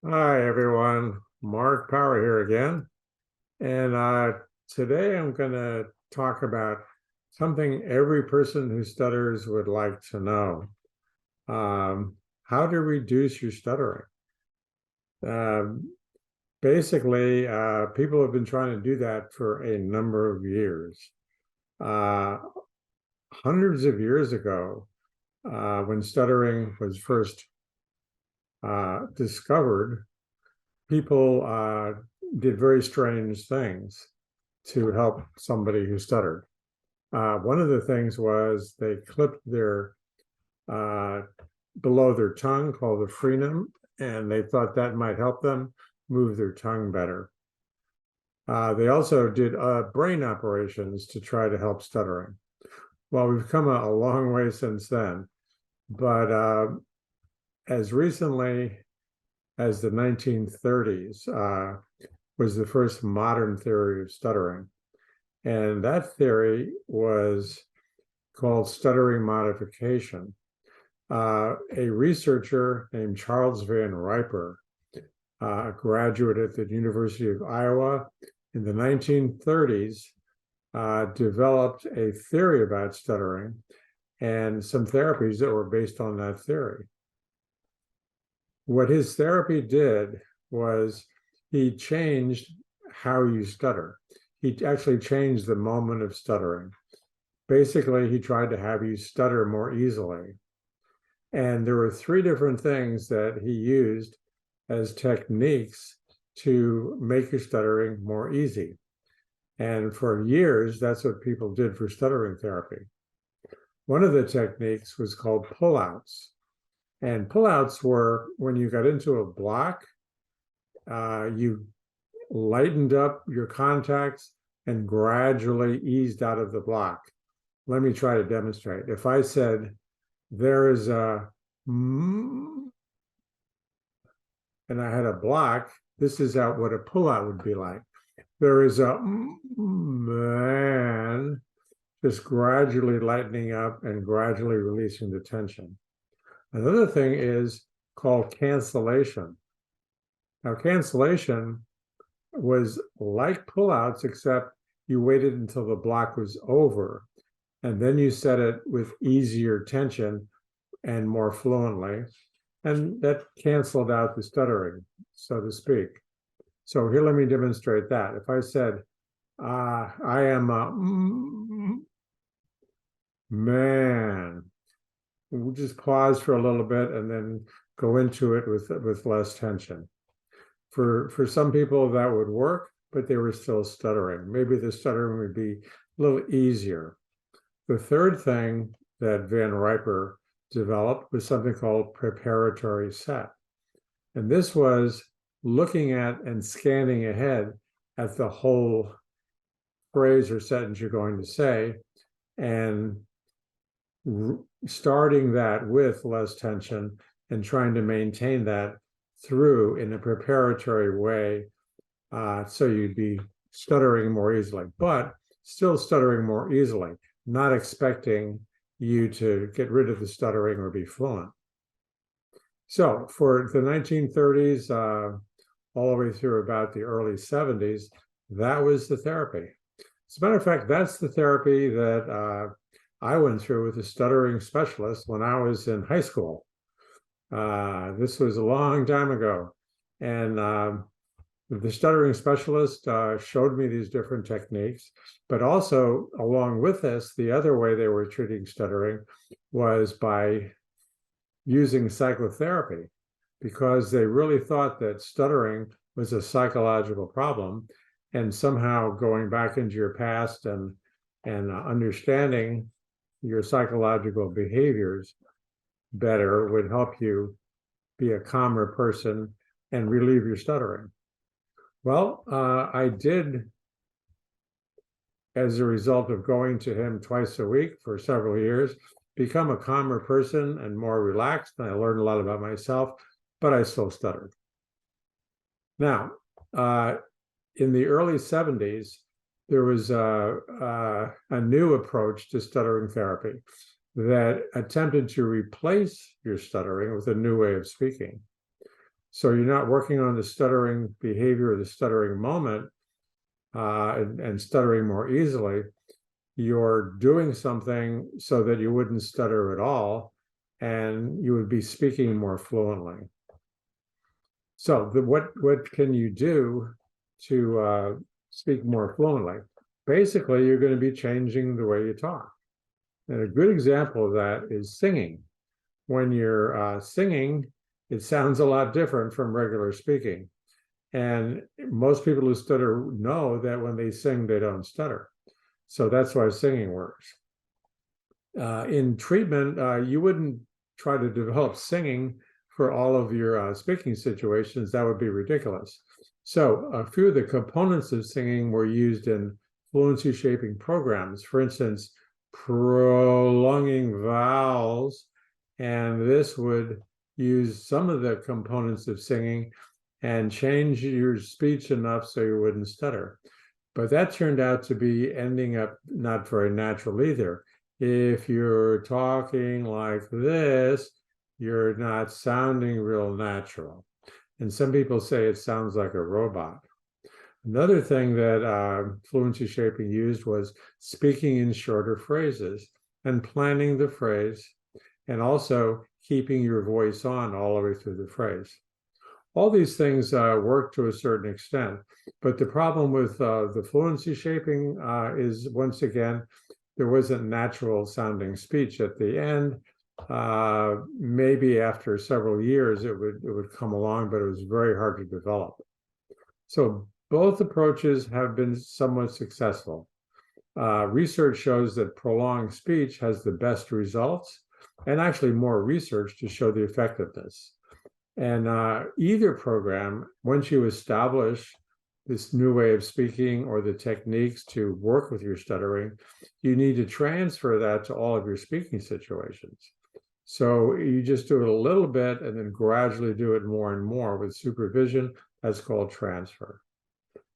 Hi, everyone. Mark Power here again. And today I'm going to talk about something every person who stutters would like to know. How to reduce your stuttering. Um, Basically, people have been trying to do that for a number of years. Uh, Hundreds of years ago, when stuttering was first discovered, people did very strange things to help somebody who stuttered. One of the things was they clipped their uh, below their tongue, called the frenum, and they thought that might help them move their tongue better. They also did brain operations to try to help stuttering. Well, we've come a long way since then, but as recently as the 1930s was the first modern theory of stuttering. And that theory was called stuttering modification. A researcher named Charles Van Riper, a graduate at the University of Iowa in the 1930s, developed a theory about stuttering and some therapies that were based on that theory. What his therapy did was he changed how you stutter. He actually changed the moment of stuttering. Basically, he tried to have you stutter more easily. And there were three different things that he used as techniques to make your stuttering more easy. And for years, that's what people did for stuttering therapy. One of the techniques was called pullouts. And pullouts were when you got into a block, you lightened up your contacts and gradually eased out of the block. Let me try to demonstrate. If I said, there is a and I had a block, this is what a pullout would be like. There is a man, just gradually lightening up and gradually releasing the tension. Another thing is called cancellation. Now, cancellation was like pullouts, except you waited until the block was over, and then you said it with easier tension and more fluently, and that canceled out the stuttering, so to speak. So here, let me demonstrate that. If I said, I am a man, we'll just pause for a little bit and then go into it with less tension. For some people that would work, but they were still stuttering. Maybe the stuttering would be a little easier. The third thing that Van Riper developed was something called preparatory set. And this was looking at and scanning ahead at the whole phrase or sentence you're going to say and starting that with less tension and trying to maintain that through in a preparatory way, so you'd be stuttering more easily, but still stuttering more easily, not expecting you to get rid of the stuttering or be fluent. So for the 1930s, all the way through about the early 70s, that was the therapy. As a matter of fact, that's the therapy that I went through with a stuttering specialist when I was in high school. This was a long time ago. And the stuttering specialist showed me these different techniques, but also along with this, the other way they were treating stuttering was by using psychotherapy, because they really thought that stuttering was a psychological problem, and somehow going back into your past and understanding your psychological behaviors better would help you be a calmer person and relieve your stuttering. Well, I did, as a result of going to him twice a week for several years, become a calmer person and more relaxed. And I learned a lot about myself, but I still stuttered. Now, in the early 70s, there was a new approach to stuttering therapy that attempted to replace your stuttering with a new way of speaking. So you're not working on the stuttering behavior or the stuttering moment and stuttering more easily. You're doing something so that you wouldn't stutter at all, and you would be speaking more fluently. So what can you do to speak more fluently? Basically, you're going to be changing the way you talk. And a good example of that is singing. When you're singing, it sounds a lot different from regular speaking. And most people who stutter know that when they sing, they don't stutter. So that's why singing works. In treatment, you wouldn't try to develop singing for all of your speaking situations. That would be ridiculous. So a few of the components of singing were used in fluency shaping programs. For instance, prolonging vowels, and this would use some of the components of singing and change your speech enough so you wouldn't stutter. But that turned out to be ending up not very natural either. If you're talking like this, you're not sounding real natural. And some people say it sounds like a robot. Another thing that fluency shaping used was speaking in shorter phrases and planning the phrase, and also keeping your voice on all the way through the phrase. All these things work to a certain extent, but the problem with the fluency shaping is, once again, there wasn't natural sounding speech at the end. Maybe after several years it would come along, but it was very hard to develop. So both approaches have been somewhat successful. Research shows that prolonged speech has the best results, and actually more research to show the effectiveness. And either program, once you establish this new way of speaking or the techniques to work with your stuttering, you need to transfer that to all of your speaking situations. So you just do it a little bit and then gradually do it more and more with supervision. That's called transfer.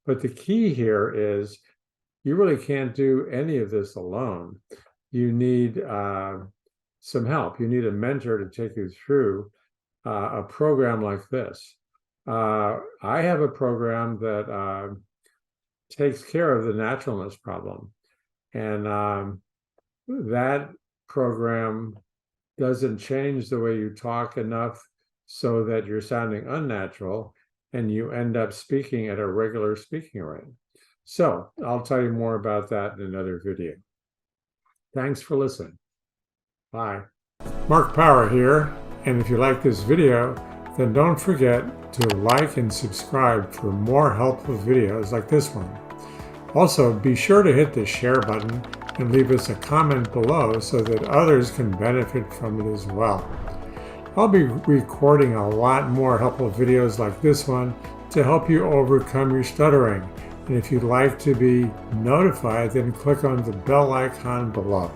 But the key here is you really can't do any of this alone. You need some help. You need a mentor to take you through a program like this. I have a program that takes care of the naturalness problem. And that program doesn't change the way you talk enough so that you're sounding unnatural and you end up speaking at a regular speaking rate. So I'll tell you more about that in another video. Thanks for listening. Bye. Mark Power here. And if you like this video, then don't forget to like and subscribe for more helpful videos like this one. Also, be sure to hit the share button and leave us a comment below so that others can benefit from it as well. I'll be recording a lot more helpful videos like this one to help you overcome your stuttering. And if you'd like to be notified, then click on the bell icon below.